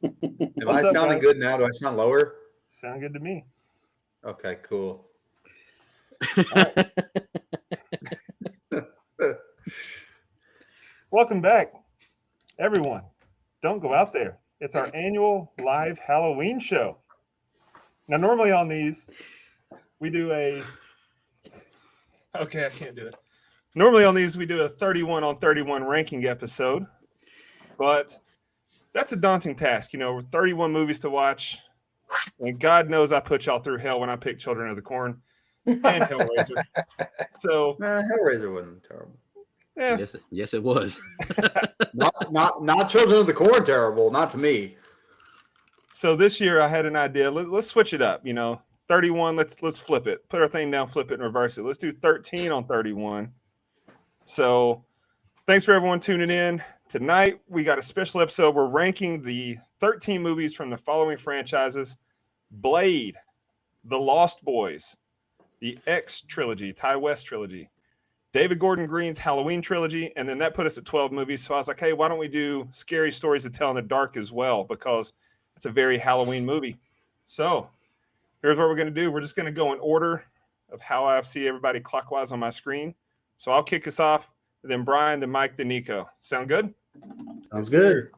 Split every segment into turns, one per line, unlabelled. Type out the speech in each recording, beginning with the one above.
Am I sounding good now? Do I sound lower?
Sound good to me.
Okay, cool.
All right. Welcome back, everyone. Don't go out there. It's our annual live Halloween show. Now, normally on these, we do a. Okay, I can't do it. Normally on these, we do a 31 on 31 ranking episode, but that's a daunting task. 31 movies to watch, and God knows I put y'all through hell when I picked Children of the Corn and Hellraiser. So,
Hellraiser wasn't terrible.
Yeah. Yes, it was.
not Children of the Corn terrible, not to me.
So this year I had an idea. Let's switch it up. 31. Let's flip it. Put our thing down, flip it, and reverse it. Let's do 13 on 31. So thanks for everyone tuning in. Tonight we got a special episode. We're ranking the 13 movies from the following franchises: Blade, The Lost Boys, the X trilogy, Ty West trilogy, David Gordon Green's Halloween trilogy, and then that put us at 12 movies. So I was like, hey, why don't we do Scary Stories to Tell in the Dark as well? Because it's a very Halloween movie. So here's what we're going to do. We're just going to go in order of how I see everybody clockwise on my screen. So I'll kick us off, then Brian, then Mike, then Nico. Sound good?
Sounds good.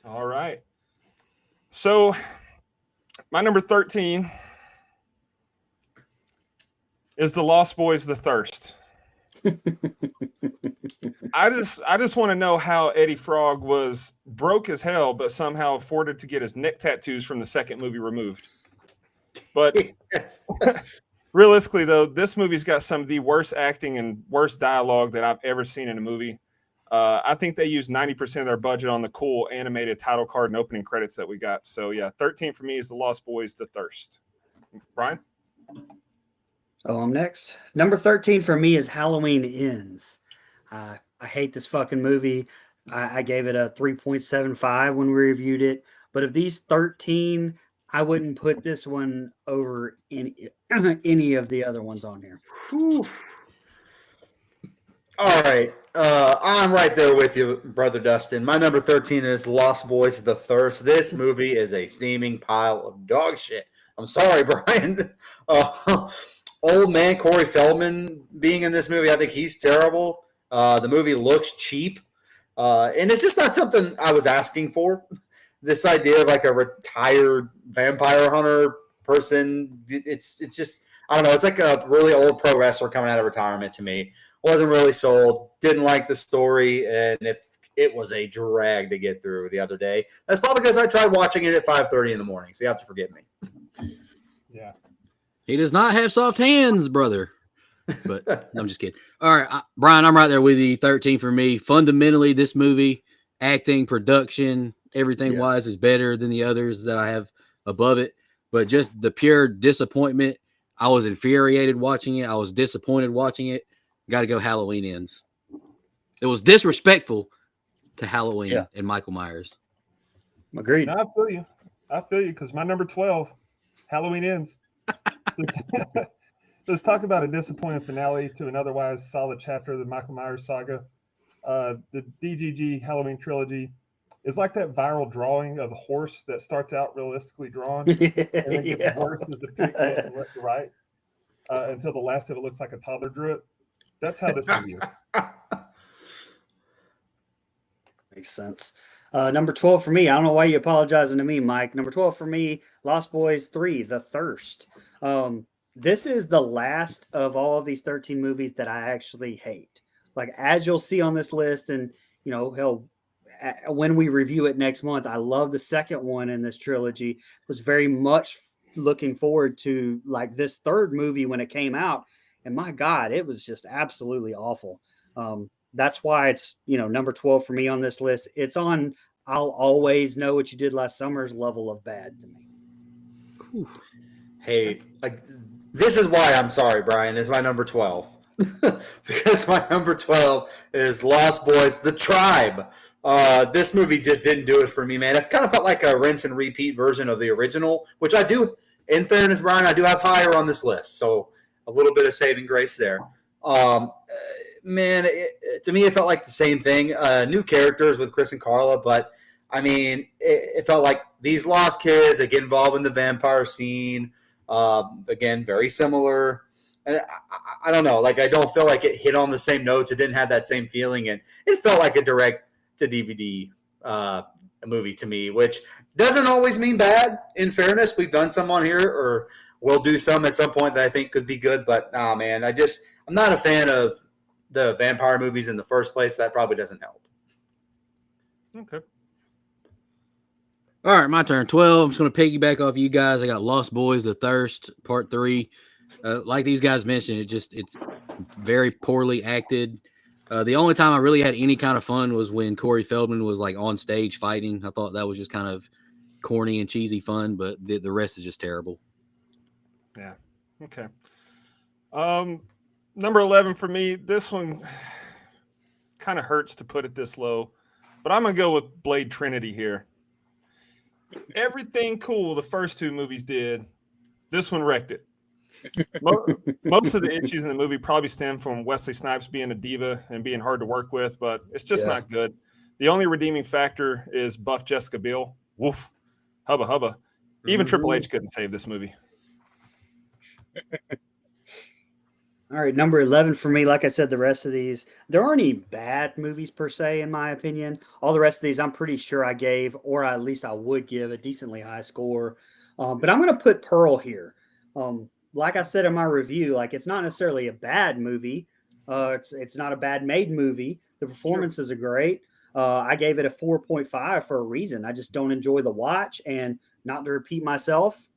All right. So my number 13 is The Lost Boys: The Thirst. I just want to know how Eddie Frog was broke as hell, but somehow afforded to get his neck tattoos from the second movie removed. But realistically, though, this movie's got some of the worst acting and worst dialogue that I've ever seen in a movie. I think they used 90% of their budget on the cool animated title card and opening credits that we got. So, yeah, 13 for me is The Lost Boys: The Thirst. Brian?
Oh, I'm next. Number 13 for me is Halloween Ends. I hate this fucking movie. I gave it a 3.75 when we reviewed it. But of these 13, I wouldn't put this one over any of the other ones on here.
Whew. All right. I'm right there with you, Brother Dustin. My number 13 is Lost Boys: The Thirst. This movie is a steaming pile of dog shit. I'm sorry, Brian. Old man Corey Feldman being in this movie, I think he's terrible. The movie looks cheap. And it's just not something I was asking for. This idea of like a retired vampire hunter person, it's just, I don't know. It's like a really old pro wrestler coming out of retirement to me. Wasn't really sold. Didn't like the story. And if it was a drag to get through the other day. That's probably because I tried watching it at 5:30 in the morning. So you have to forgive me.
Yeah.
He does not have soft hands, brother. But no, I'm just kidding. All right, Brian, I'm right there with you. 13 for me. Fundamentally, this movie, acting, production, everything wise is better than the others that I have above it. But just the pure disappointment, I was infuriated watching it. I was disappointed watching it. Got to go Halloween Ends. It was disrespectful to Halloween and Michael Myers.
Agreed.
No, I feel you because my number 12, Halloween Ends. Let's talk about a disappointing finale to an otherwise solid chapter of the Michael Myers saga. The DGG Halloween trilogy is like that viral drawing of a horse that starts out realistically drawn and then gets worse as the pic goes from left to right until the last of it looks like a toddler drew it. That's how this movie is.
Makes sense. Number 12 for me. I don't know why you're apologizing to me, Mike. Number 12 for me, Lost Boys 3, The Thirst. This is the last of all of these 13 movies that I actually hate. Like, as you'll see on this list, and, when we review it next month, I love the second one in this trilogy. Was very much looking forward to, like, this third movie when it came out. And my God, it was just absolutely awful. That's why it's, number 12 for me on this list. It's on I'll Always Know What You Did Last Summer's level of bad to me.
Whew. Hey, this is why I'm sorry, Brian, is my number 12. Because my number 12 is Lost Boys: The Tribe. This movie just didn't do it for me, man. It kind of felt like a rinse and repeat version of the original, which I do, in fairness, Brian, I do have higher on this list. So a little bit of saving grace there. Man, to me, it felt like the same thing. New characters with Chris and Carla, but I mean, it felt like these lost kids that get involved in the vampire scene. Again, very similar. And I don't know. Like, I don't feel like it hit on the same notes. It didn't have that same feeling. And it felt like a direct to DVD movie to me, which doesn't always mean bad. In fairness, we've done some on here, or we'll do some at some point that I think could be good. But nah, man, I'm not a fan of the vampire movies in the first place. That probably doesn't help.
Okay.
All right, my turn. 12. I'm just going to piggyback off you guys. I got Lost Boys: The Thirst, Part 3. Like these guys mentioned, it's very poorly acted. The only time I really had any kind of fun was when Corey Feldman was like on stage fighting. I thought that was just kind of corny and cheesy fun, but the rest is just terrible.
Yeah. Okay. Number 11 for me. This one kind of hurts to put it this low, but I'm gonna go with Blade Trinity here. Everything cool the first two movies did, this one wrecked it. Most of the issues in the movie probably stem from Wesley Snipes being a diva and being hard to work with, but it's just not good. The only redeeming factor is buff Jessica Biel. Woof. Hubba hubba. Even Triple H couldn't save this movie.
All right, number 11 for me. Like I said, the rest of these, there aren't any bad movies per se, in my opinion. All the rest of these, I'm pretty sure I gave, or at least I would give, a decently high score. But I'm going to put Pearl here. Like I said in my review, like it's not necessarily a bad movie. It's not a bad made movie. The performances are great. I gave it a 4.5 for a reason. I just don't enjoy the watch, and not to repeat myself,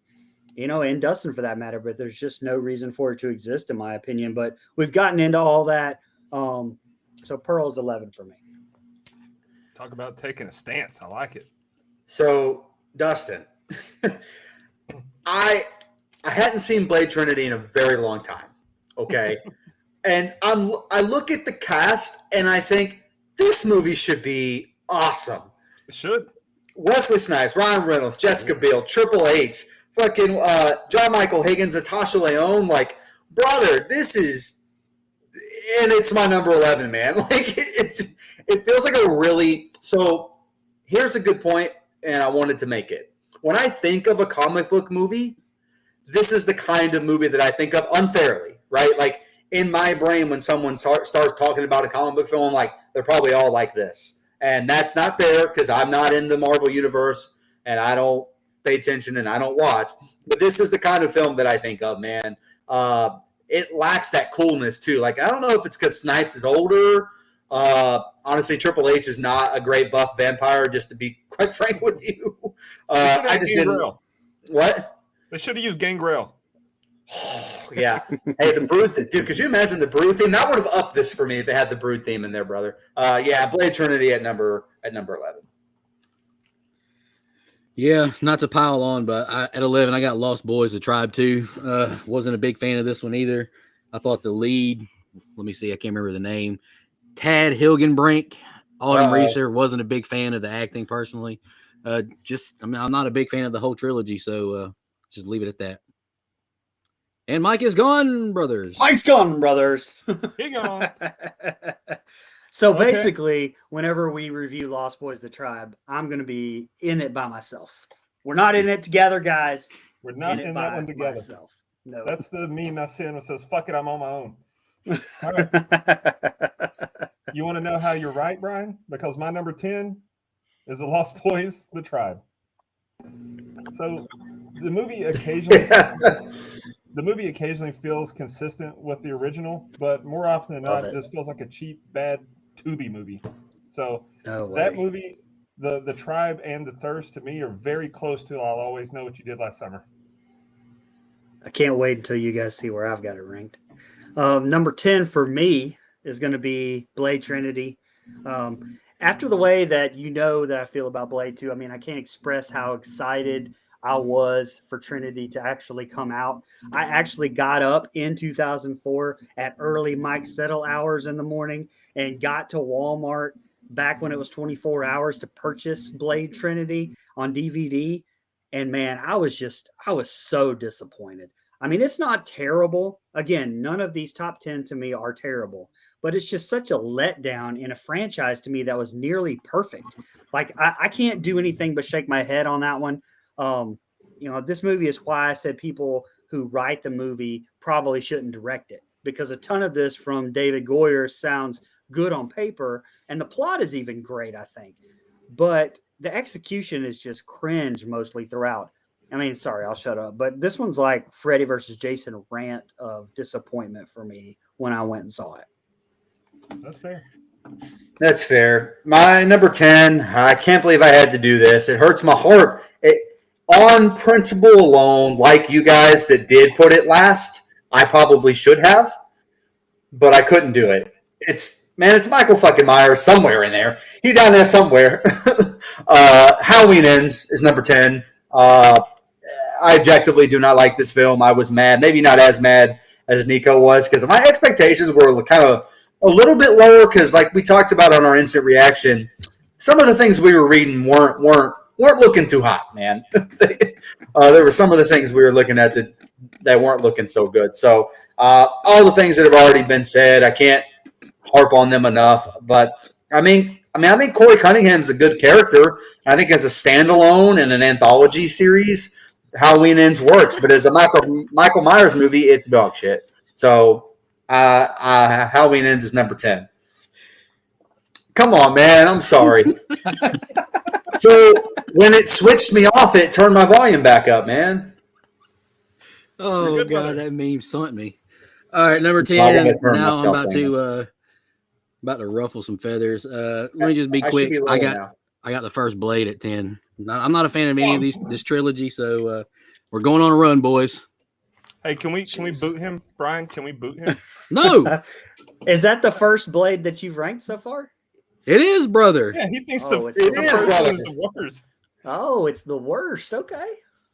and Dustin for that matter, but there's just no reason for it to exist in my opinion. But we've gotten into all that. So Pearl's 11 for me.
Talk about taking a stance. I like it.
So Dustin, I hadn't seen Blade Trinity in a very long time. Okay. And I look at the cast and I think this movie should be awesome.
It should.
Wesley Snipes, Ryan Reynolds, Jessica Biel, Triple H, fucking John Michael Higgins, Natasha Lyonne. Like, brother, this is, and it's my number 11, man. Like, it feels like a really, so here's a good point, and I wanted to make it. When I think of a comic book movie, this is the kind of movie that I think of unfairly, right? Like, in my brain, when someone starts talking about a comic book film, I'm like, they're probably all like this. And that's not fair because I'm not in the Marvel universe and I don't pay attention and I don't watch. But this is the kind of film that I think of, man. It lacks that coolness, too. Like, I don't know if it's because Snipes is older. Honestly, Triple H is not a great buff vampire, just to be quite frank with you. I just didn't. What?
They should have used Gangrel.
Yeah. Hey, the Brood, dude, could you imagine the Brood theme? That would have upped this for me if it had the Brood theme in there, brother. Yeah, Blade Trinity at number 11.
Yeah, not to pile on, but at 11, I got Lost Boys: The Tribe 2. Wasn't a big fan of this one either. I thought the lead, let me see, I can't remember the name, Tad Hilgenbrink, Autumn Reeser, wasn't a big fan of the acting personally. I'm not a big fan of the whole trilogy, so just leave it at that. And Mike is gone, brothers.
Mike's gone, brothers.
He gone.
So basically, whenever we review Lost Boys: The Tribe, I'm going to be in it by myself. We're not in it together, guys.
We're not in that one together.
Myself. No.
That's the meme I see that says, fuck it, I'm on my own. All right. You want to know how you're right, Brian? Because my number 10 is The Lost Boys: The Tribe. So the movie occasionally feels consistent with the original, but more often than not, this feels like a cheap, bad Tubi movie. So that movie, the Tribe and The Thirst, to me, are very close to I'll Always Know What You Did Last Summer.
I can't wait until you guys see where I've got it ranked. Number 10 for me is going to be Blade Trinity. After the way that that I feel about Blade 2, I mean, I can't express how excited I was for Trinity to actually come out. I actually got up in 2004 at early Mike Settle hours in the morning and got to Walmart back when it was 24 hours to purchase Blade Trinity on DVD. And man, I was so disappointed. I mean, it's not terrible. Again, none of these top 10 to me are terrible, but it's just such a letdown in a franchise to me that was nearly perfect. Like, I can't do anything but shake my head on that one. This movie is why I said people who write the movie probably shouldn't direct it, because a ton of this from David Goyer sounds good on paper, and the plot is even great, I think. But the execution is just cringe mostly throughout. I mean, sorry, I'll shut up. But this one's like Freddy versus Jason rant of disappointment for me when I went and saw it.
That's fair.
That's fair. My number 10, I can't believe I had to do this. It hurts my heart. On principle alone, like you guys that did put it last, I probably should have, but I couldn't do it. It's Michael fucking Myers somewhere in there. He's down there somewhere. Halloween Ends is number 10. I objectively do not like this film. I was mad. Maybe not as mad as Nico was, because my expectations were kind of a little bit lower, because like we talked about on our instant reaction, some of the things we were reading weren't looking too hot, man. There were some of the things we were looking at that weren't looking so good. So all the things that have already been said, I can't harp on them enough. But I think Corey Cunningham's a good character. I think as a standalone and an anthology series, Halloween Ends works. But as a Michael Myers movie, it's dog shit. So Halloween Ends is number 10. Come on, man. I'm sorry. So when it switched me off, it turned my volume back up, man.
Oh,
good,
God,
brother.
that meme sunk me. All right, number
Probably
10.
gonna turn
Now I'm
myself
about to ruffle some feathers. Let me just be
I should
quick.
be lower now.
I got the first Blade at 10. I'm not a fan of any of this trilogy, so we're going on a run, boys.
Hey, can we boot him, Brian? Can we boot him?
No,
Is that the first Blade that you've ranked so far?
it is, brother.
Yeah, he thinks
Oh,
the
it's
first
the
one
worst.
is the worst.
Oh, it's the worst. Okay.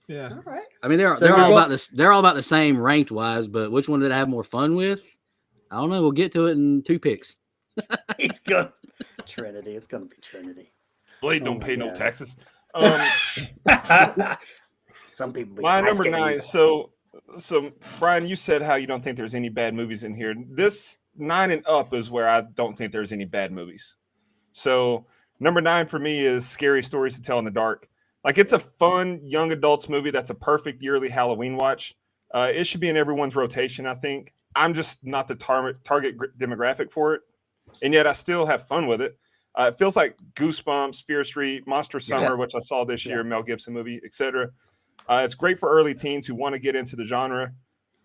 Yeah.
All right.
I mean, they're
So
all
you're
about this. They're all about the same ranked wise, but which one did I have more fun with? I don't know. We'll get to it in 2 picks.
It's good. Trinity. It's going to be Trinity.
Blade
Oh
don't
my
pay no
God.
taxes.
Some people. Be
My
ice
number
skating.
9. So Brian, you said how you don't think there's any bad movies in here. This 9 and up is where I don't think there's any bad movies. So number 9 for me is Scary Stories to Tell in the Dark. Like, it's a fun young adults movie that's a perfect yearly Halloween watch. It should be in everyone's rotation, I think. I'm just not the target demographic for it, and yet I still have fun with it. It feels like Goosebumps, Fear Street, Monster Summer, which I saw this year, Mel Gibson movie, etc. It's great for early teens who want to get into the genre.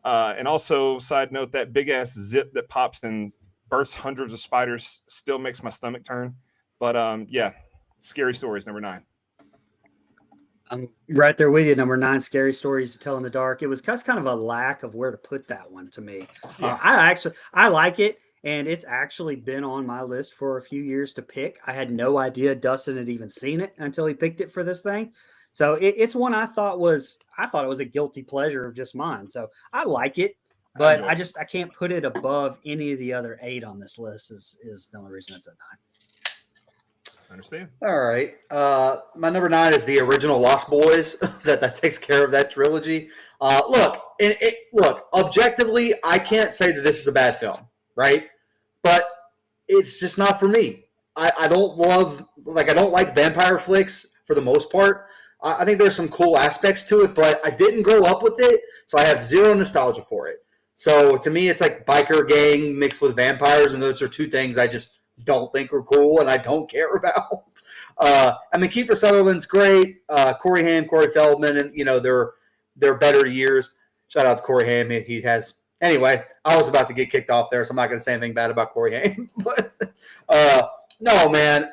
And also, side note, that big ass zip that pops and bursts hundreds of spiders still makes my stomach turn. But yeah, Scary Stories, number 9.
I'm right there with you. Number 9, Scary Stories to Tell in the Dark. It was just kind of a lack of where to put that one to me.
Yeah.
I like it, and it's actually been on my list for a few years to pick. I had no idea Dustin had even seen it until he picked it for this thing. So it's one I thought it was a guilty pleasure of just mine. So I like it, but I can't put it above any of the other 8 on this list. Is the only reason it's at 9.
I understand.
All right. My number 9 is the original Lost Boys. that takes care of that trilogy. Look, objectively, I can't say that this is a bad film, right? But it's just not for me. I don't like vampire flicks for the most part. I think there's some cool aspects to it, but I didn't grow up with it, so I have zero nostalgia for it. So to me, it's like biker gang mixed with vampires, and those are 2 things I just don't think are cool and I don't care about. Kiefer Sutherland's great. Corey Haim, Corey Feldman, and their better years. Shout out to Corey Haim. He has. Anyway, I was about to get kicked off there, so I'm not going to say anything bad about Corey Haim. But no, man,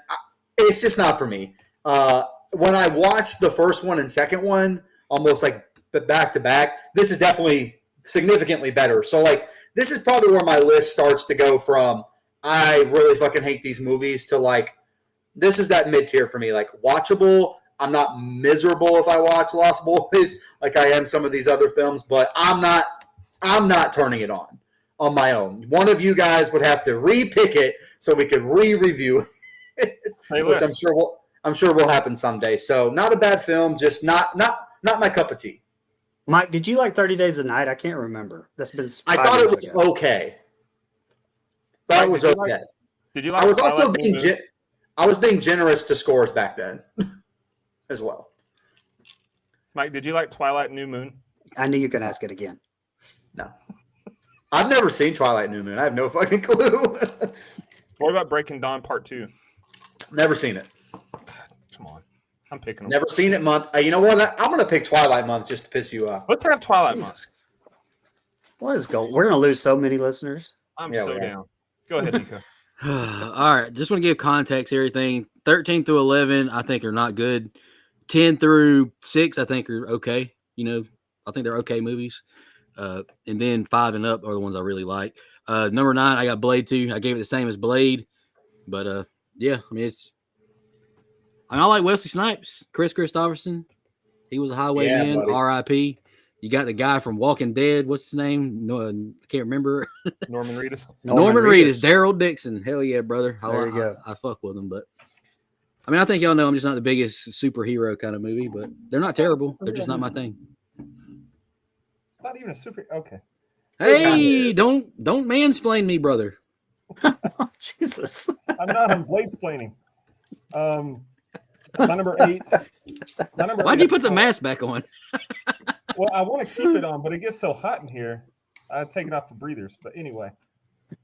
it's just not for me. When I watched the first one and second one, almost like back to back, this is definitely significantly better. So like, this is probably where my list starts to go from I really fucking hate these movies to like, this is that mid tier for me. Like, watchable. I'm not miserable if I watch Lost Boys like I am some of these other films, but I'm not turning it on my own. One of you guys would have to re-pick it so we could re-review it, which I'm sure will happen someday. So not a bad film, just not my cup of tea.
Mike, did you like 30 Days a Night? I can't remember. That's been.
I
5
thought it
years
was
ago.
okay. Thought it was okay.
Did you like?
I was also
Twilight
being
Moon?
I was being generous to scores back then, as well.
Mike, did you like Twilight New Moon?
I knew you could ask it again.
No, I've never seen Twilight New Moon. I have no fucking clue.
What about Breaking Dawn Part 2?
Never seen it.
Come on. I'm picking them.
Never seen it month. You know what? I'm going to pick Twilight month just to piss you off.
Let's have Twilight Month.
What is going? We're going to lose so many listeners.
I'm
Yeah,
so
we are.
down. Go ahead, Nico.
All right, just want to give context. Everything 13 through 11, I think are not good. 10 through 6, I think are okay. You know, I think they're okay movies. And then 5 and up are the ones I really like. Number 9, I got Blade 2. I gave it the same as Blade, but yeah, I mean I like Wesley Snipes, Chris Christopherson. He was a highwayman.
buddy.
R.I.P. You got the guy from Walking Dead. What's his name? No, I can't remember.
Norman Reedus.
Norman Reedus, Daryl Dixon. Hell yeah, brother.
There you go.
I fuck with him, but I mean, I think y'all know I'm just not the biggest superhero kind of movie, but they're not terrible. They're just not my thing.
It's not even a super. Okay.
Hey, don't mansplain me, brother.
Jesus.
I'm not. I'm blade explaining. My number 8.
Why'd you put the mask back on?
Well, I want to keep it on, but it gets so hot in here. I take it off for breathers. But anyway,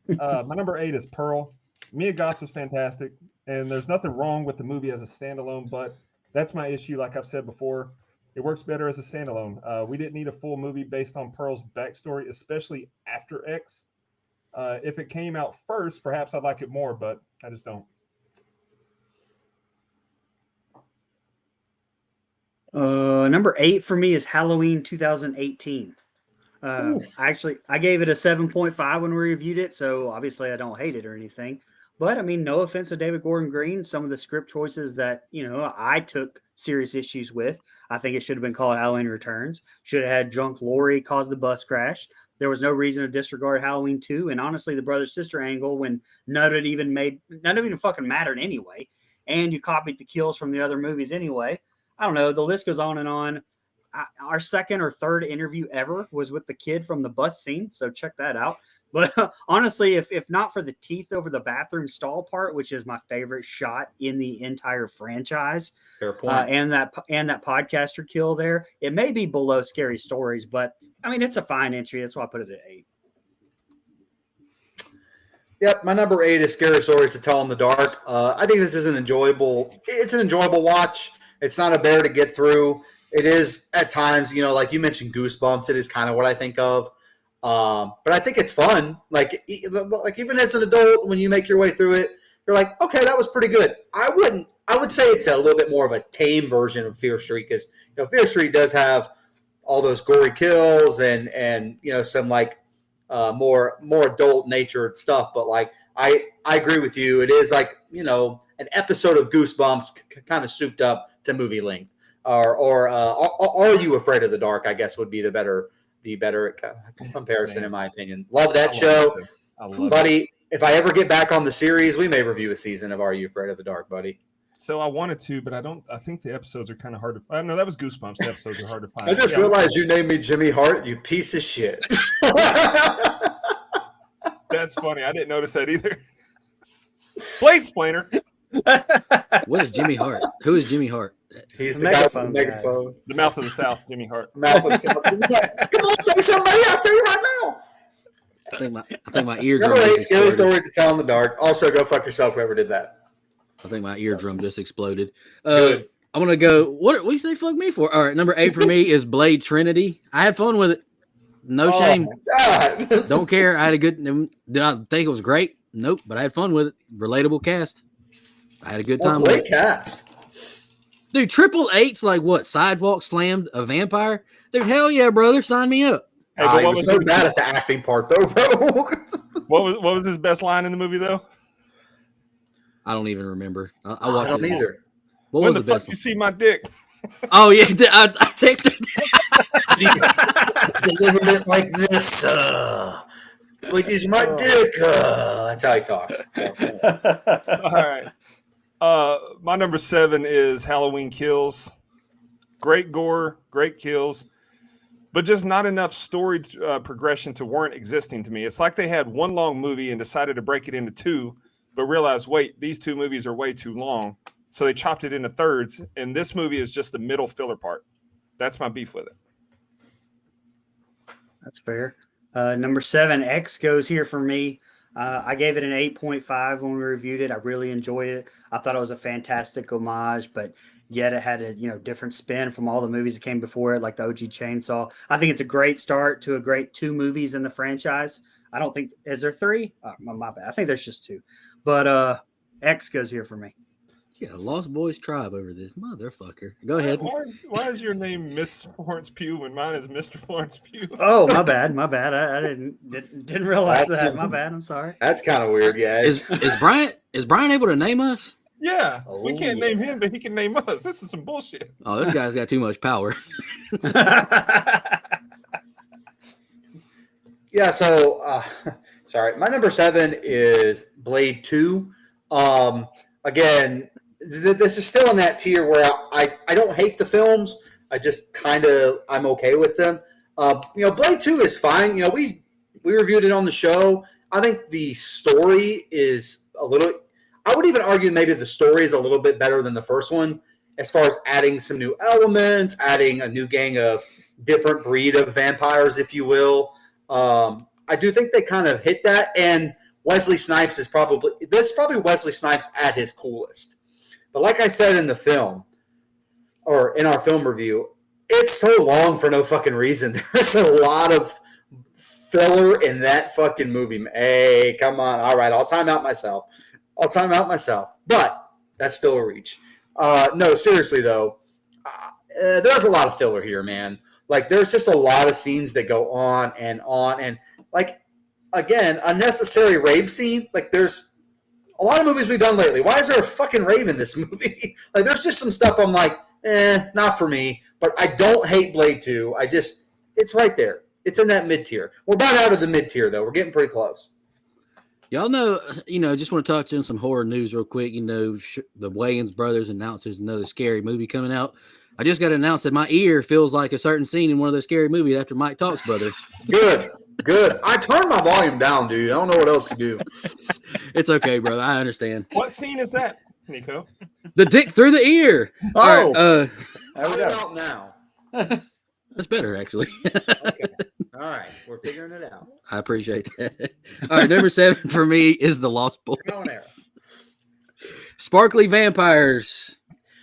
my number 8 is Pearl. Mia Goth was fantastic, and there's nothing wrong with the movie as a standalone, but that's my issue. Like I've said before, it works better as a standalone. We didn't need a full movie based on Pearl's backstory, especially after X. If it came out first, perhaps I'd like it more, but I just don't.
Number 8 for me is Halloween 2018. I gave it a 7.5 when we reviewed it, so obviously I don't hate it or anything. But I mean, no offense to David Gordon Green, some of the script choices that I took serious issues with. I think it should have been called Halloween Returns. Should have had drunk Lori cause the bus crash. There was no reason to disregard Halloween 2, and honestly, the brother sister angle when none of it even fucking mattered anyway. And you copied the kills from the other movies anyway. I don't know. The list goes on and on. Our second or third interview ever was with the kid from the bus scene, so check that out. But honestly, if not for the teeth over the bathroom stall part, which is my favorite shot in the entire franchise,
Fair point.
and that podcaster kill there, it may be below Scary Stories, but I mean it's a fine entry. That's why I put it at 8.
Yep, my number 8 is Scary Stories to Tell in the Dark. I think this is an enjoyable watch. It's not a bear to get through. It is at times, like you mentioned, Goosebumps. It is kind of what I think of. But I think it's fun. Like even as an adult, when you make your way through it, you're like, okay, that was pretty good. I would say it's a little bit more of a tame version of Fear Street because Fear Street does have all those gory kills and some like more adult natured stuff. But like I agree with you. It is like an episode of Goosebumps kind of souped up to movie length. Or Are You Afraid of the Dark? I guess would be the better comparison in my opinion. Love that show, buddy. If I ever get back on the series, we may review a season of Are You Afraid of the Dark, buddy.
So I wanted to, but I don't. I think the episodes are kind of hard to find. No, that was Goosebumps. The episodes are hard to find.
I just realized you named me Jimmy Hart, you piece of shit.
That's funny. I didn't notice that either. Blade Splainer.
What is Jimmy Hart? Who is Jimmy Hart?
He's the guy with the megaphone.
The Mouth of the South, Jimmy Hart.
Mouth of the South. Come on, tell me somebody. I'll tell you right now.
I think my eardrum.
Number 8,
just
Scary
exploded.
Stories to Tell in the Dark. Also, go fuck yourself, whoever did that.
I think my eardrum just exploded.
Good.
I'm gonna go. What do you say? Fuck me for? All right, number 8 for me is Blade Trinity. I had fun with it. No shame.
God.
Don't care. I had a good. Did I think it was great? Nope. But I had fun with it. Relatable cast. I had a good time with
Great
it.
cast.
Dude, Triple H's like what? Sidewalk slammed a vampire? Dude, hell yeah, brother. Sign me up.
Hey, but
He was so bad at the acting part, though, bro.
What was his best line in the movie though?
I don't even remember. I
I
watched
don't
it.
either.
What
When
was
the
the
fuck
best
you
one?
see my dick?
Oh yeah, I texted.
Delivered it like this. Which is my dick. That's how he talks.
All right. My number 7 is Halloween Kills. Great gore, great kills. but just not enough story progression to warrant existing to me. It's like they had one long movie and decided to break it into two, but realized, wait, these two movies are way too long. So they chopped it into thirds, and this movie is just the middle filler part. That's my beef with it.
That's fair. Number 7, X goes here for me. I gave it an 8.5 when we reviewed it. I really enjoyed it. I thought it was a fantastic homage, but yet it had a different spin from all the movies that came before it, like the OG Chainsaw. I think it's a great start to a great 2 movies in the franchise. I don't think is there 3? Oh, my bad. I think there's just 2. But X goes here for me.
Yeah, Lost Boys tribe over this motherfucker. Go ahead.
Why is your name Miss Florence Pugh when mine is Mr. Florence Pugh?
Oh, my bad. My bad. I didn't realize that. My bad. I'm sorry.
That's kind of weird, yeah.
Is Brian able to name us?
Yeah, we
Oh,
can't
yeah.
name him, but he can name us. This is some bullshit.
Oh, this guy's got too much power.
Yeah, so sorry. My number 7 is Blade 2. Again, this is still in that tier where I don't hate the films. I just I'm okay with them. Blade 2 is fine. We reviewed it on the show. I think the story is a little, I would even argue maybe the story is a little bit better than the first one as far as adding some new elements, adding a new gang of different breed of vampires, if you will. I do think they kind of hit that, and Wesley Snipes is probably Wesley Snipes at his coolest. But like I said in the film, or in our film review, it's so long for no fucking reason. There's a lot of filler in that fucking movie. Hey, come on. All right, I'll time out myself. But that's still a reach. No, seriously, though, there's a lot of filler here, man. Like, there's just a lot of scenes that go on. And, like, again, unnecessary rave scene. Like, there's a lot of movies we've done lately. Why is there a fucking rave in this movie? Like, there's just some stuff I'm like, not for me. But I don't hate Blade 2. It's right there. It's in that mid-tier. We're about out of the mid-tier, though. We're getting pretty close.
Y'all know, just want to touch on some horror news real quick. The Wayans brothers announced there's another scary movie coming out. I just got announced that my ear feels like a certain scene in one of those scary movies after Mike talks, brother.
Good. I turned my volume down, dude. I don't know what else to do.
It's okay, brother. I understand.
What scene is that, Nico?
The dick through the ear.
Oh.
All right,
There we
Cut
go.
it out now.
that's better, actually.
Okay. All right. We're figuring it out.
I appreciate that. All right, number 7 for me is The Lost Boys.
Go on there.
Sparkly vampires.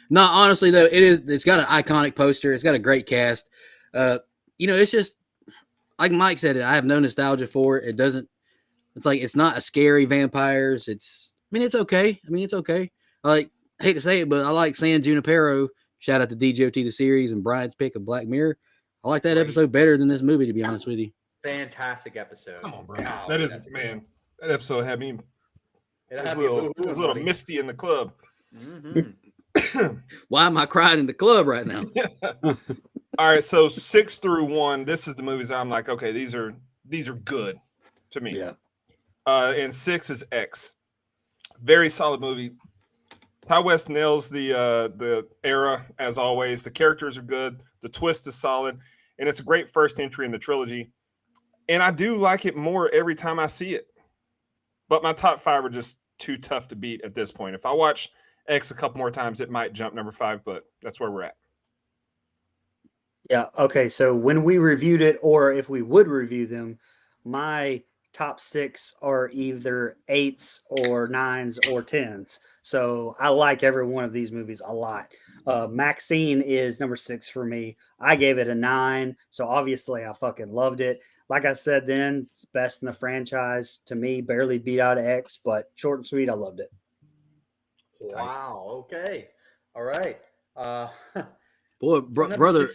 No, honestly though, it's got an iconic poster. It's got a great cast. It's just like Mike said. I have no nostalgia for it. It's not a scary vampires. It's okay. It's okay. I hate to say it, but I like San Junipero. Shout out to DGOT the series and Brian's pick of Black Mirror. I like that episode better than this movie, to be honest with you.
Fantastic episode.
Come on, bro.
God,
That episode had me.
It
It was a little misty in the club.
Mm-hmm.
Why am I crying in the club right now?
All right, so 6 through 1. This is the movies I'm like, okay, these are good to me.
Yeah.
And 6 is X. Very solid movie. Ty West nails the era as always. The characters are good. The twist is solid, and it's a great first entry in the trilogy. And I do like it more every time I see it. But my top 5 are just too tough to beat at this point. If I watch X a couple more times, it might jump number 5, but that's where we're at.
Yeah. Okay. So when we reviewed it, or if we would review them, my top 6 are either 8s or 9s or 10s. So I like every one of these movies a lot. Maxine is number 6 for me. I gave it a 9. So obviously I fucking loved it. Like I said then, it's best in the franchise to me, barely beat out X, but short and sweet, I loved it.
Wow. Okay. All right.
Boy, brother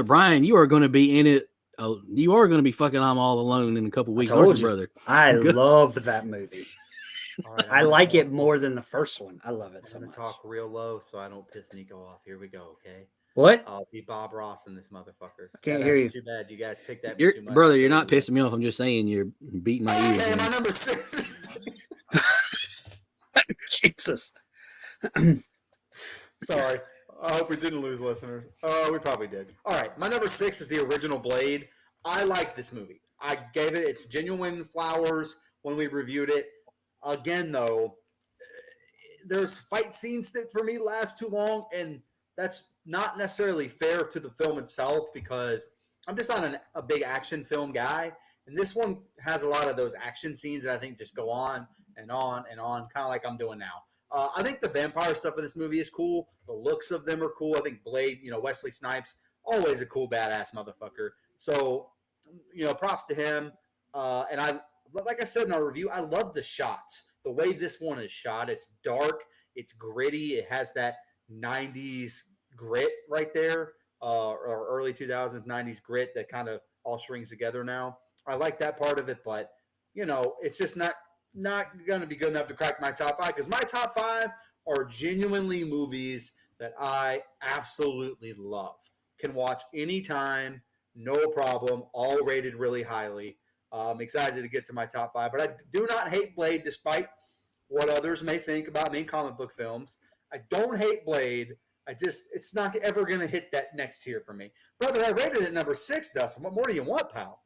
Brian, you are going to be in it. You are going to be fucking I'm All Alone in a couple weeks, aren't you, brother?
I love that movie.
All right,
I like it more than the first one. I love it so
I'm gonna
much.
talk real low so I don't piss Nico off. Here we go. Okay.
What?
I'll be Bob Ross in this motherfucker.
Can't hear
That's
you.
Too bad you guys picked that.
You're,
too much.
brother, you're not pissing me off. I'm just saying you're beating my ears.
Hey, my
man.
number 6 is
Jesus.
sorry. I hope we didn't lose listeners. We probably did. All right, my number 6 is the original Blade. I like this movie. I gave it its genuine flowers when we reviewed it. Again, though, there's fight scenes that for me last too long, and that's not necessarily fair to the film itself because I'm just not a big action film guy. And this one has a lot of those action scenes that I think just go on and on and on, kind of like I'm doing now. I think the vampire stuff in this movie is cool. The looks of them are cool. I think Blade, Wesley Snipes, always a cool, badass motherfucker. So, props to him. And like I said in our review, I love the shots. The way this one is shot, it's dark, it's gritty. It has that 90s grit right there, or early 2000s, 90s grit that kind of all strings together now. I like that part of it, but, it's just not going to be good enough to crack my top 5 because my top 5 are genuinely movies that I absolutely love. Can watch anytime, no problem, all rated really highly. I'm excited to get to my top 5, but I do not hate Blade despite what others may think about me in comic book films. I don't hate Blade. It's not ever going to hit that next tier for me. Brother, I rated it number 6, Dustin. What more do you want, pal?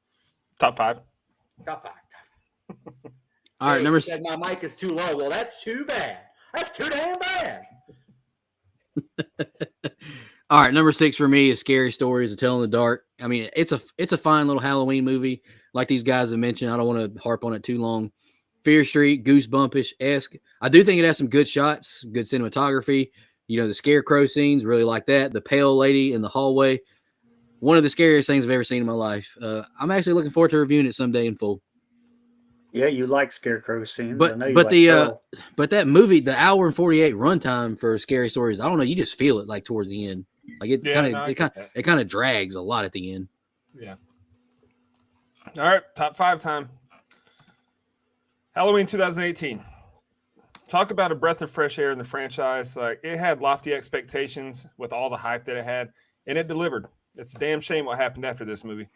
Top 5.
Top 5.
All right, number
said my mic is too low. Well, that's too bad. That's too damn bad.
All right, number 6 for me is Scary Stories: A Tale in the Dark. I mean, it's a fine little Halloween movie. Like these guys have mentioned, I don't want to harp on it too long. Fear Street, Goosebumpish-esque. I do think it has some good shots, good cinematography. The scarecrow scenes, really like that. The pale lady in the hallway, one of the scariest things I've ever seen in my life. I'm actually looking forward to reviewing it someday in full.
Yeah, you like scarecrow scenes.
But
I know you
but
like
the
Pearl.
but that movie, the hour and 48 runtime for Scary Stories, I don't know, you just feel it like towards the end. Like it kind of drags a lot at the end.
Yeah. All right, top 5 time. Halloween 2018. Talk about a breath of fresh air in the franchise. Like, it had lofty expectations with all the hype that it had, and it delivered. It's a damn shame what happened after this movie.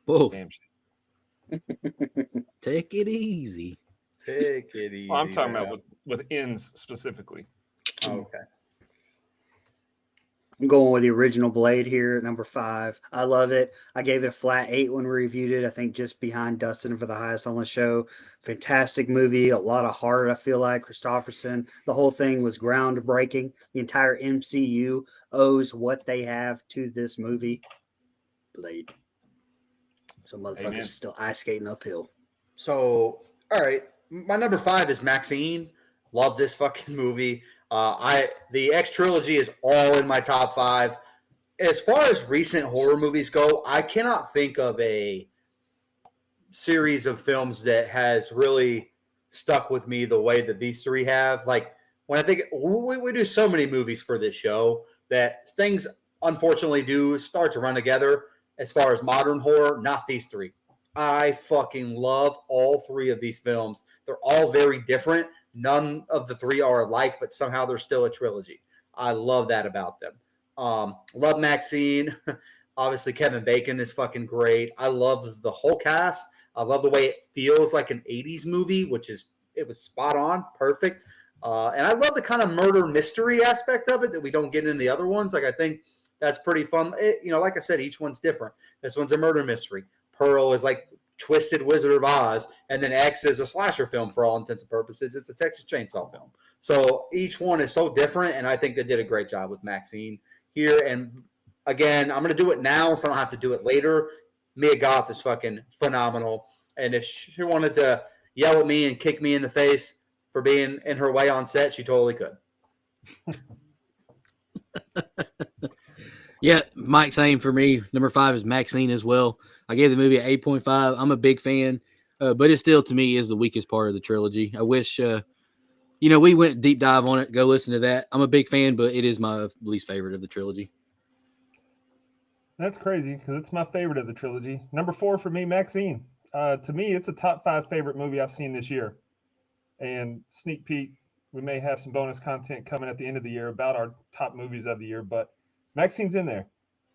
Whoa.
Damn shame.
Take it easy.
Take it easy.
Well, I'm talking about with ends specifically.
Okay.
I'm going with the original Blade here at number 5. I love it. I gave it a flat 8 when we reviewed it. I think just behind Dustin for the highest on the show. Fantastic movie. A lot of heart, I feel like. Christopherson. The whole thing was groundbreaking. The entire MCU owes what they have to this movie. Blade. So motherfuckers still ice skating uphill.
So, all right. My number 5 is Maxine. Love this fucking movie. The X Trilogy is all in my top 5. As far as recent horror movies go, I cannot think of a series of films that has really stuck with me the way that these 3 have. Like, when I think we do so many movies for this show that things unfortunately do start to run together as far as modern horror, not these 3. I fucking love all 3 of these films. They're all very different. None of the 3 are alike, but somehow they're still a trilogy. I love that about them. Love Maxine. Obviously, Kevin Bacon is fucking great. I love the whole cast. I love the way it feels like an 80s movie, it was spot on, perfect. And I love the kind of murder mystery aspect of it that we don't get in the other ones. Like, I think that's pretty fun. Like I said, each one's different. This one's a murder mystery. Pearl is like Twisted Wizard of Oz, and then X is a slasher film for all intents and purposes. It's a Texas Chainsaw film. So each one is so different, and I think they did a great job with Maxine here. And again, I'm going to do it now, so I don't have to do it later. Mia Goth is fucking phenomenal. And if she wanted to yell at me and kick me in the face for being in her way on set, she totally could.
Yeah, Mike, same for me. Number 5 is Maxine as well. I gave the movie an 8.5. I'm a big fan, but it still, to me, is the weakest part of the trilogy. I wish, we went deep dive on it. Go listen to that. I'm a big fan, but it is my least favorite of the trilogy.
That's crazy because it's my favorite of the trilogy. Number 4 for me, Maxine. To me, it's a top 5 favorite movie I've seen this year. And sneak peek, we may have some bonus content coming at the end of the year about our top movies of the year, but Maxine's in there.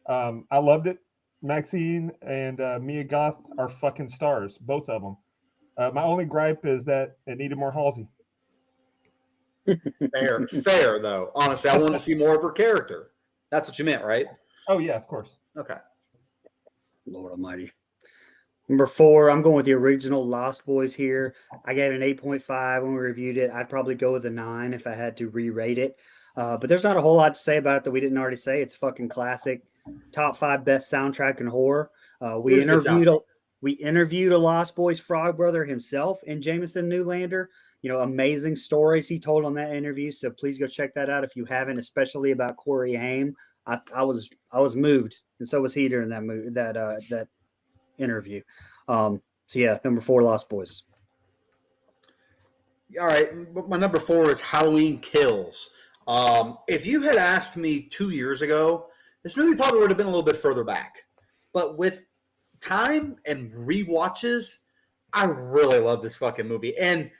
I loved it. Maxine and Mia Goth are fucking stars, both of them. My only gripe is that it needed more Halsey.
Fair though. Honestly, I want to see more of her character. That's what you meant, right?
Oh yeah, of course.
Okay.
Lord Almighty. Number 4, I'm going with the original Lost Boys here. I gave it an 8.5 when we reviewed it. I'd probably go with a 9 if I had to re-rate it. But there's not a whole lot to say about it that we didn't already say. It's a fucking classic. Top 5 best soundtrack in horror. We interviewed a Lost Boys frog brother himself in Jameson Newlander. Amazing stories he told on that interview. So please go check that out if you haven't, especially about Corey Haim. I was moved, and so was he during that interview. So yeah, number 4, Lost Boys.
All right, my number 4 is Halloween Kills. If you had asked me 2 years ago, this movie probably would have been a little bit further back. But with time and rewatches, I really love this fucking movie. And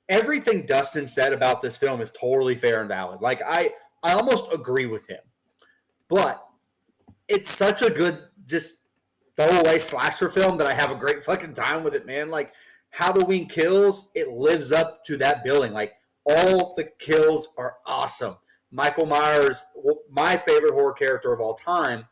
everything Dustin said about this film is totally fair and valid. Like, I almost agree with him. But it's such a good, just throwaway slasher film that I have a great fucking time with it, man. Like, Halloween Kills, it lives up to that billing. Like, all the kills are awesome. Michael Myers, my favorite horror character of all time,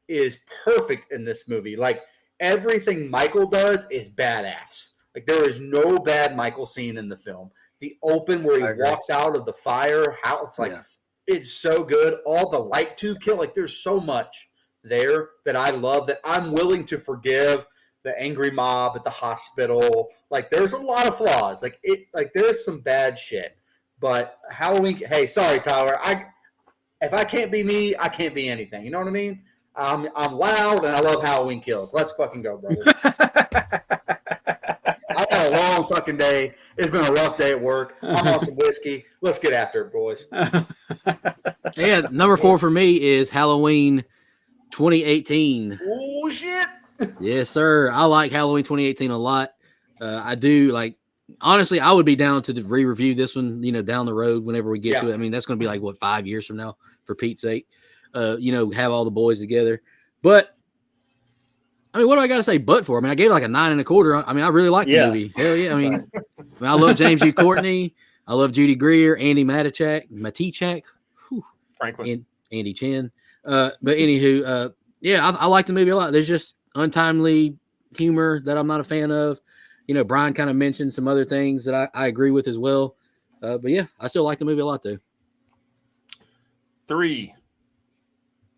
is perfect in this movie. Like, everything Michael does is badass. Like, there is no bad Michael scene in the film. The open where he walks out of the fire, how it's like, it's so good. All the light tube kill, like, there's so much there that I love that I'm willing to forgive the angry mob at the hospital. Like, there's a lot of flaws. Like, there's some bad shit. But Halloween, hey, sorry, Tyler. If I can't be me, I can't be anything. You know what I mean? I'm loud and I love Halloween Kills. Let's fucking go, brother. I had a long fucking day. It's been a rough day at work. I'm on some whiskey. Let's get after it, boys.
Yeah, number 4 for me is Halloween 2018.
Oh, shit.
Yes, sir. I like Halloween 2018 a lot. I do. Like, honestly, I would be down to re-review this one, down the road whenever we get to it. I mean, that's going to be like, 5 years from now, for Pete's sake. Have all the boys together. But, I mean, what do I got to say but for? I mean, I gave it like a 9.25. I mean, I really like the movie. Hell yeah. I mean, I love James U. Courtney. I love Judy Greer, Andy Matichak,
Franklin.
and Andy Chin. But anywho, I like the movie a lot. There's just untimely humor that I'm not a fan of. Brian kind of mentioned some other things that I agree with as well. But yeah, I still like the movie a lot though.
3,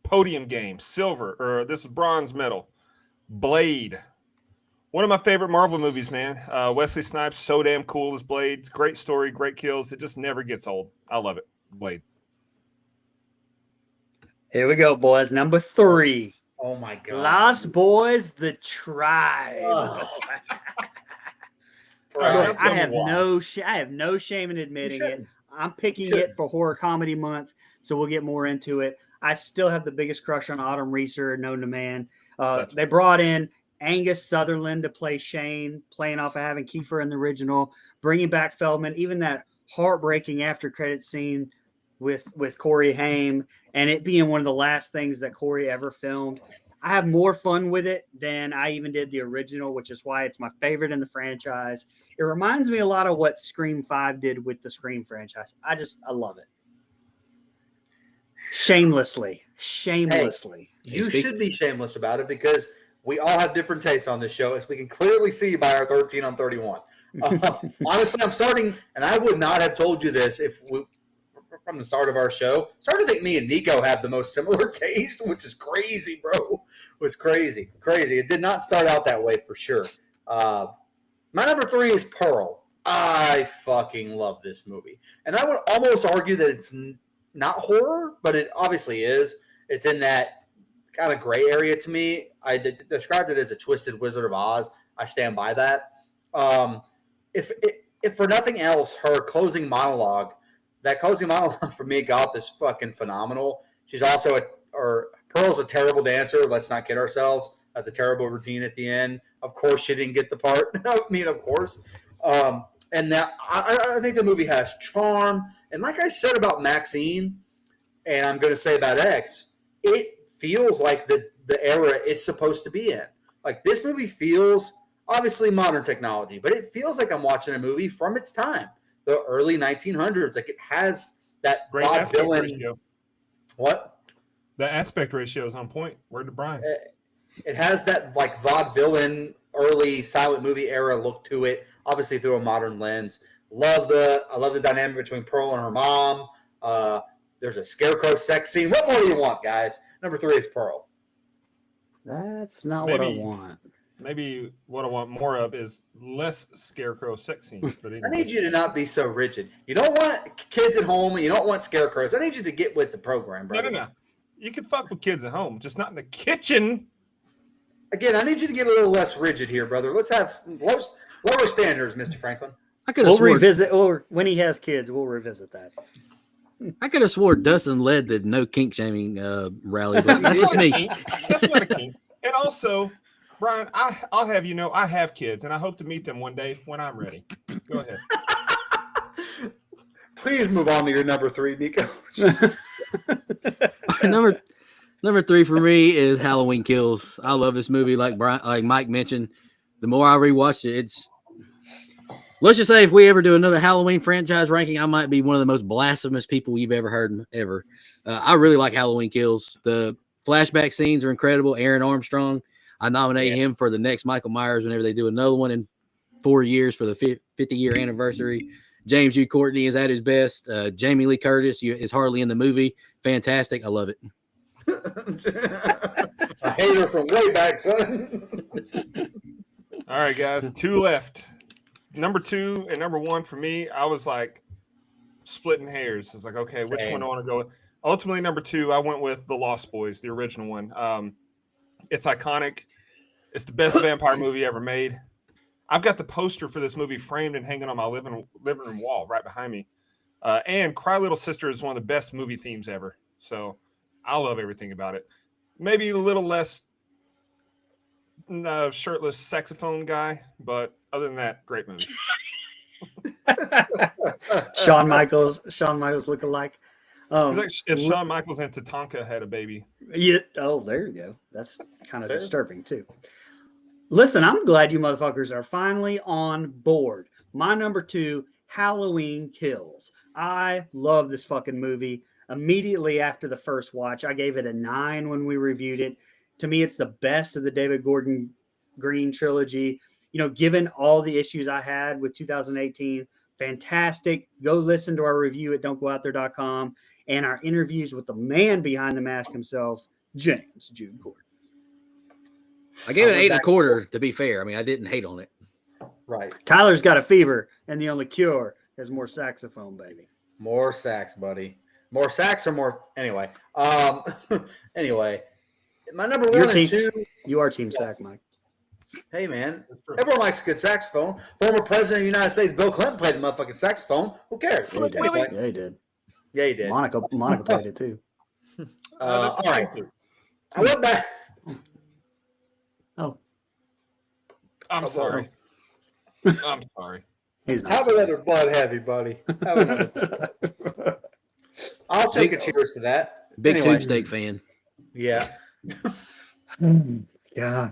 podium game, silver, or this is bronze medal. Blade. One of my favorite Marvel movies, man. Wesley Snipes, so damn cool as Blade. Great story, great kills. It just never gets old. I love it. Blade.
Here we go, boys. Number 3.
Oh my god.
Lost Boys, The Tribe.
Oh.
Look, I have no shame in admitting it. I'm picking it for Horror Comedy Month, so we'll get more into it. I still have the biggest crush on Autumn Reeser, known to man. They brought in Angus Sutherland to play Shane, playing off of having Kiefer in the original, bringing back Feldman, even that heartbreaking after credit scene with Corey Haim, and it being one of the last things that Corey ever filmed. I have more fun with it than I even did the original, which is why it's my favorite in the franchise. It reminds me a lot of what Scream 5 did with the Scream franchise. I love it. Shamelessly.
Hey, you should be shameless about it because we all have different tastes on this show, as we can clearly see by our 13 on 31. Honestly, I'm starting, and I would not have told you this from the start of our show. Starting to think me and Nico have the most similar taste, which is crazy, bro. It was crazy. It did not start out that way for sure. My number 3 is Pearl. I fucking love this movie. And I would almost argue that it's not horror, but it obviously is. It's in that kind of gray area to me. I described it as a twisted Wizard of Oz. I stand by that. If for nothing else, her closing monologue, that closing monologue for me, got this fucking phenomenal. She's also Pearl's a terrible dancer. Let's not kid ourselves. Has a terrible routine at the end. Of course, she didn't get the part. I mean, of course. And that I think the movie has charm. And like I said about Maxine, and I'm going to say about X, it feels like the era it's supposed to be in. Like, this movie feels, obviously modern technology, but it feels like I'm watching a movie from its time. the early 1900s. Like, it has that
Great aspect
vaudevillain.
ratio.
What?
The aspect ratio is on point. Word to Brian.
It has that like vaudevillain early silent movie era look to it, obviously through a modern lens. I love the dynamic between Pearl and her mom. There's a scarecrow sex scene. What more do you want, guys? Number 3 is Pearl.
That's not what I want.
Maybe what I want more of is less scarecrow sex scenes. But anyway.
I need you to not be so rigid. You don't want kids at home, and you don't want scarecrows. I need you to get with the program, brother.
No. You can fuck with kids at home, just not in the kitchen.
Again, I need you to get a little less rigid here, brother. Let's have lower standards, Mr. Franklin.
We'll revisit, or when he has kids, we'll revisit that.
I could have swore Dustin led the no kink shaming rally, but that's just me.
That's not a kink. And also, Brian, I'll have you know I have kids, and I hope to meet them one day when I'm ready. Go ahead.
Please move on to your number 3, Nico.
Number 3 for me is Halloween Kills. I love this movie. Like Mike mentioned, the more I rewatched it, let's just say if we ever do another Halloween franchise ranking, I might be one of the most blasphemous people you've ever heard ever. I really like Halloween Kills. The flashback scenes are incredible. Aaron Armstrong, I nominate him for the next Michael Myers whenever they do another one in 4 years for the 50-year anniversary. James U. Courtney is at his best. Jamie Lee Curtis is hardly in the movie. Fantastic. I love it.
I hate her from way back, son.
All right, guys. 2 left. Number 2 and number 1 for me, I was like splitting hairs. It's like, okay, which one do I want to go with? Ultimately, number 2, I went with The Lost Boys, the original one. It's iconic. It's the best vampire movie ever made. I've got the poster for this movie framed and hanging on my living room wall right behind me. And Cry Little Sister is one of the best movie themes ever. So I love everything about it. Maybe a little less shirtless saxophone guy, but other than that, great movie.
Shawn Michaels lookalike.
If Shawn Michaels and Tatanka had a baby.
Yeah. Oh, there you go. That's kind of disturbing too. Listen, I'm glad you motherfuckers are finally on board. My number 2, Halloween Kills. I love this fucking movie. Immediately after the first watch, I gave it a 9 when we reviewed it. To me, it's the best of the David Gordon Green trilogy. You know, given all the issues I had with 2018, fantastic. Go listen to our review at don'tgooutthere.com and our interviews with the man behind the mask himself, James Jude Gordon.
I gave it 8.25, to be fair. I mean, I didn't hate on it.
Right.
Tyler's got a fever, and the only cure is more saxophone, baby.
More sax, buddy. More sax or more? Anyway. Anyway. My number 1 and 2.
You are Team Sack, Mike.
Hey, man. Everyone likes a good saxophone. Former President of the United States, Bill Clinton, played the motherfucking saxophone. Who cares?
Yeah, he did.
Anyway.
Yeah, he did.
Yeah, he did.
Monica played it too.
All right. I went back.
Oh.
I'm sorry. I'm sorry.
He's not
Have
sorry.
another blood heavy, buddy. Have another. I'll take a cheers to that.
Big
Anyway.
tube steak fan.
Yeah.
Yeah.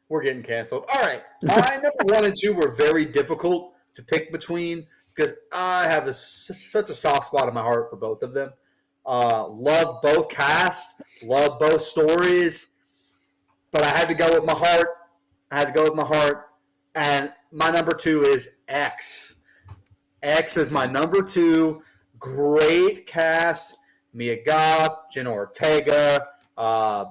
We're getting canceled. All right. My number 1 and 2 were very difficult to pick between because I have such a soft spot in my heart for both of them. Love both casts, love both stories, but I had to go with my heart. And my number 2 is X. X is my number 2. Great cast. Mia Goth, Jenna Ortega. I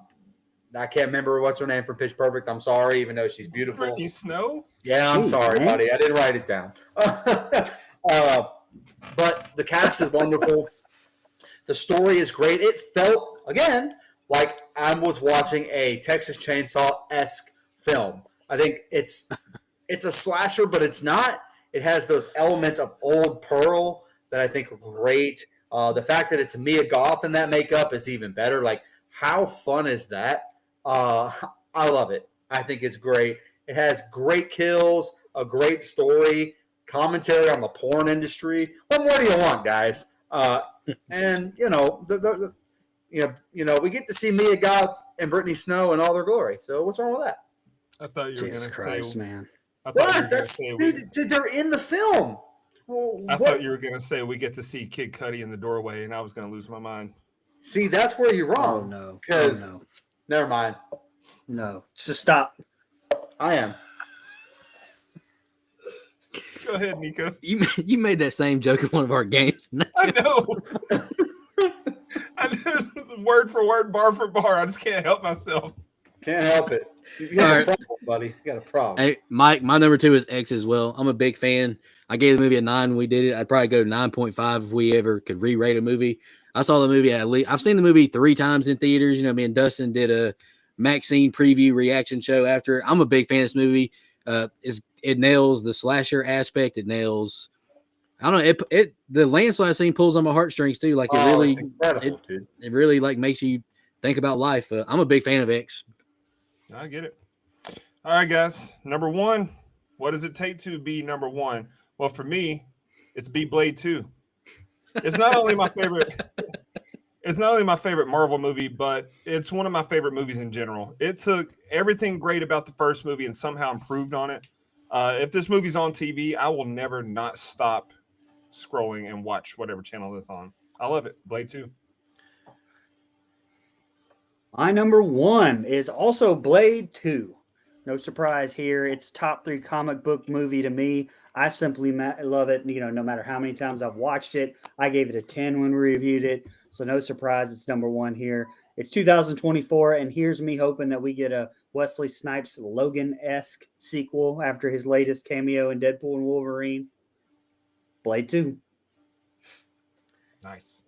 can't remember what's her name from Pitch Perfect. I'm sorry, even though she's beautiful.
Brittany Snow?
Yeah, I'm
Jeez,
sorry,
man.
buddy. I didn't write it down. But the cast is wonderful. The story is great. It felt, again, like I was watching a Texas Chainsaw-esque film. I think it's a slasher, but it's not. It has those elements of old Pearl that I think are great. The fact that it's Mia Goth in that makeup is even better. Like, how fun is that? I love it. I think it's great. It has great kills, a great story, commentary on the porn industry. What more do you want, guys? And we get to see Mia Goth and Brittany Snow in all their glory. So what's wrong with that?
I thought you were going
Jesus
to
Christ,
say.
man.
I thought you were
What?
going to
That's,
say.
dude, they're in the film.
I thought you were gonna say we get to see Kid Cudi in the doorway, and I was gonna lose my mind.
See, that's where you're
Oh
wrong.
no!
Because
Oh, no!
never mind.
No, just stop.
I am.
Go ahead, Nico.
You made that same joke in one of our games.
I know. I know this is word for word, bar for bar. I just can't help myself.
Can't help it. You got a problem, buddy. You got a problem.
Hey, Mike, my number 2 is X as well. I'm a big fan. I gave the movie a 9 when we did it. I'd probably go 9.5 if we ever could re-rate a movie. I saw the movie at least. I've seen the movie 3 times in theaters. You know, me and Dustin did a Maxine preview reaction show after. I'm a big fan of this movie. It nails the slasher aspect. It nails. I don't know. The landslide scene pulls on my heartstrings too. Like
it's incredible, dude.
It really like makes you think about life. I'm a big fan of X.
I get it. All right, guys. Number 1. What does it take to be number 1? Well, for me, it's Be Blade 2. It's not only my favorite. It's not only my favorite Marvel movie, but it's one of my favorite movies in general. It took everything great about the first movie and somehow improved on it. If this movie's on TV, I will never not stop scrolling and watch whatever channel it's on. I love it. Blade 2.
My number 1 is also Blade 2. No surprise here. It's top 3 comic book movie to me. I simply love it. You know, no matter how many times I've watched it, I gave it a 10 when we reviewed it. So no surprise, it's number 1 here. It's 2024, and here's me hoping that we get a Wesley Snipes Logan-esque sequel after his latest cameo in Deadpool and Wolverine. Blade 2.
Nice.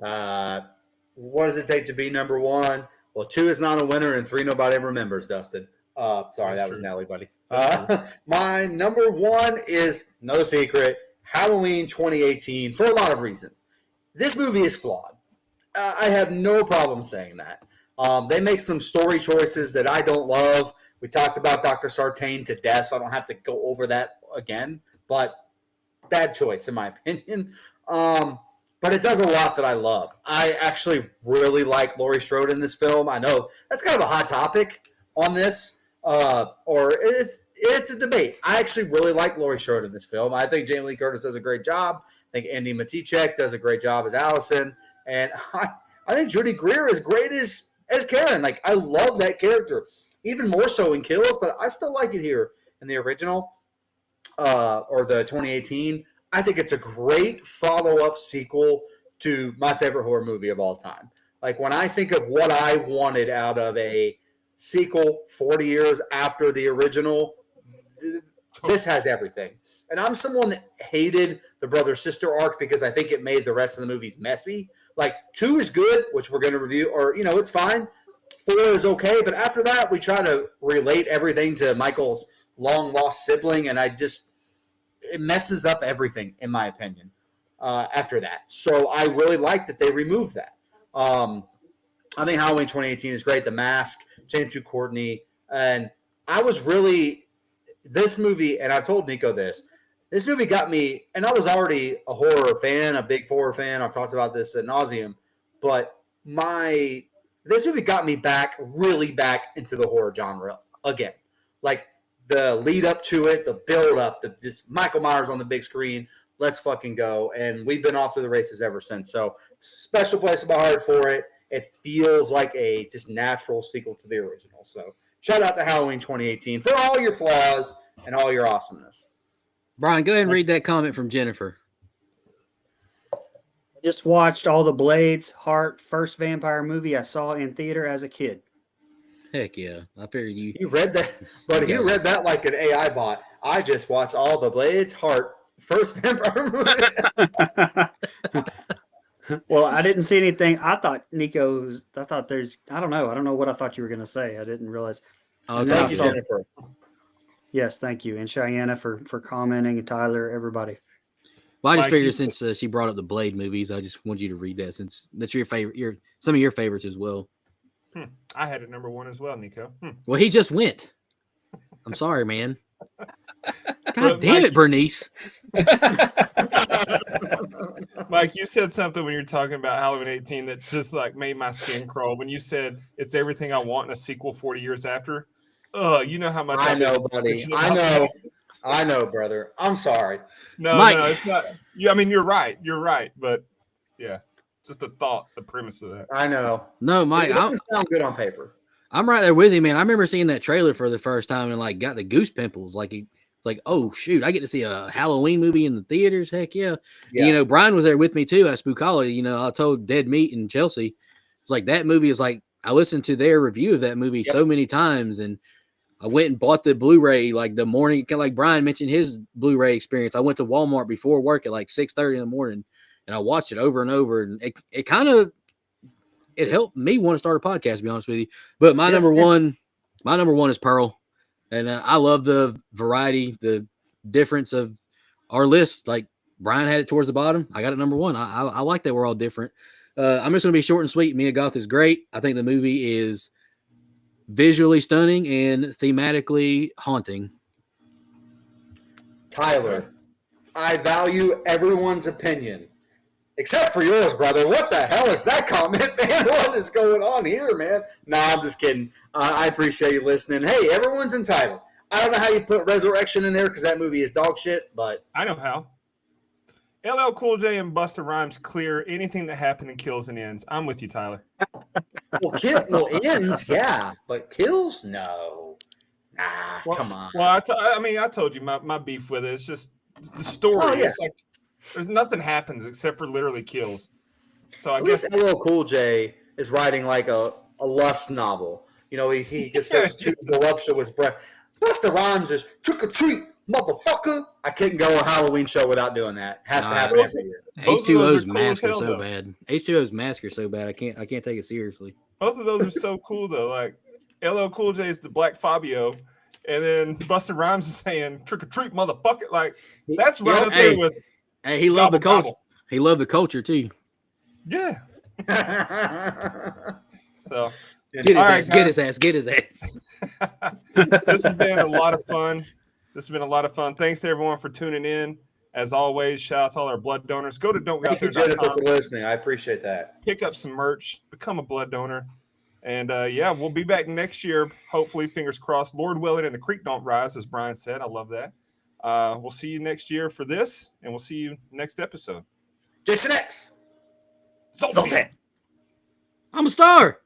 What does it take to be number 1? Well, 2 is not a winner, and 3 nobody remembers, Dustin. Sorry, that was Nelly, buddy. My number 1 is, no secret, Halloween 2018 for a lot of reasons. This movie is flawed. I have no problem saying that. They make some story choices that I don't love. We talked about Dr. Sartain to death, so I don't have to go over that again. But bad choice, in my opinion. But it does a lot that I love. I actually really like Laurie Strode in this film. I know that's kind of a hot topic on this, or it's a debate. I actually really like Laurie Strode in this film. I think Jamie Lee Curtis does a great job. I think Andy Matichek does a great job as Allison. And I think Judy Greer is great as Karen. Like, I love that character. Even more so in Kills, but I still like it here in the original or the 2018. I think it's a great follow-up sequel to my favorite horror movie of all time. Like, when I think of what I wanted out of a sequel 40 years after the original, this has everything. And I'm someone that hated the brother-sister arc because I think it made the rest of the movies messy. Like, 2 is good, which we're going to review, or, you know, it's fine. 4 is okay, but after that, we try to relate everything to Michael's long-lost sibling, and it messes up everything, in my opinion, after that. So I really like that they removed that. I think Halloween 2018 is great. The Mask, James Hugh Courtney, and I was really – this movie, and I told Nico this movie got me – and I was already a horror fan, a big horror fan. I've talked about this ad nauseum, but this movie got me really back into the horror genre again. Like, the lead up to it, the build up, just Michael Myers on the big screen. Let's fucking go. And we've been off to the races ever since. So, special place in my heart for it. It feels like a just natural sequel to the original. So, shout out to Halloween 2018 for all your flaws and all your awesomeness.
Brian, go ahead and read that comment from Jennifer.
Just watched all the Blades, Heart, first vampire movie I saw in theater as a kid.
Heck yeah. I figured you.
You read that, buddy. You read that like an AI bot. I just watched all the Blades, Heart, first vampire movie.
Well, I didn't see anything. I thought I don't know what I thought you were going to say. I didn't realize.
Oh,
thank you, Jennifer.
Yes, thank you. And Cheyenne for commenting, and Tyler, everybody.
Well, I just
Mike,
figured since she brought up the Blade movies, I just want you to read that since that's your favorite, some of your favorites as well.
I had it number 1 as well, Nico.
Well, he just went. I'm sorry, man. God damn it, Bernice.
Mike, you said something when you were talking about Halloween 18 that just like made my skin crawl. When you said it's everything I want in a sequel 40 years after. You know how much
I know, buddy. I know. I know, brother. I'm sorry.
No,
Mike.
no, it's not. I mean, you're right. You're right. But yeah, just the thought, the premise of that.
I know.
No, Mike,
It doesn't sound good on paper.
I'm right there with you, man. I remember seeing that trailer for the first time and like got the goose pimples. It's like, oh shoot, I get to see a Halloween movie in the theaters. Heck yeah.
Yeah.
And, Brian was there with me too at Spookology. I told Dead Meat and Chelsea, it's like that movie is like I listened to their review of that movie so many times, and I went and bought the Blu-ray like the morning, kind of like Brian mentioned his Blu-ray experience. I went to Walmart before work at like 6:30 in the morning, and I watched it over and over, and it kind of it helped me want to start a podcast, to be honest with you. But my number one is Pearl. And I love the variety, the difference of our list. Like Brian had it towards the bottom. I got it number one. I like that we're all different. I'm just going to be short and sweet. Mia Goth is great. I think the movie is visually stunning and thematically haunting.
Tyler, I value everyone's opinion. Except for yours, brother. What the hell is that comment, man? What is going on here, man? Nah, I'm just kidding. I appreciate you listening. Hey, everyone's entitled. I don't know how you put Resurrection in there because that movie is dog shit, but
I know how. LL Cool J and Busta Rhymes clear anything that happened in Kills and Ends. I'm with you, Tyler.
well, ends, yeah, but kills, no. Nah, come on.
Well, I told you my beef with it. It's just the story.
Oh, yeah.
It's like there's nothing happens except for literally kills. So I
At
guess
least LL Cool J is writing like a lust novel. He gets such too voluptuous breath. Busta Rhymes is trick or treat, motherfucker. I couldn't go to a Halloween show without doing that. Has to happen every year.
H2O's
cool
mask
as
are
hell,
so
though.
bad. H2O's mask are so bad. I can't take it seriously.
Both of those are so cool though. Like LL Cool J is the Black Fabio, and then Busta Rhymes is saying trick or treat, motherfucker. Like that's right up there with.
Hey, he loved the
Gobble,
culture.
gobble.
He loved the culture too.
Yeah. So
Get his
right,
ass.
this has been a lot of fun. Thanks to everyone for tuning in. As always, shout out to all our blood donors. Go to
Thank you, Jennifer,
don'tgooutthere.com.
for listening. I appreciate that.
Pick up some merch. Become a blood donor. And we'll be back next year. Hopefully, fingers crossed. Lord willing, and the creek don't rise, as Brian said. I love that. We'll see you next year for this, and we'll see you next episode.
Jason X.
Zoltan.
I'm a star.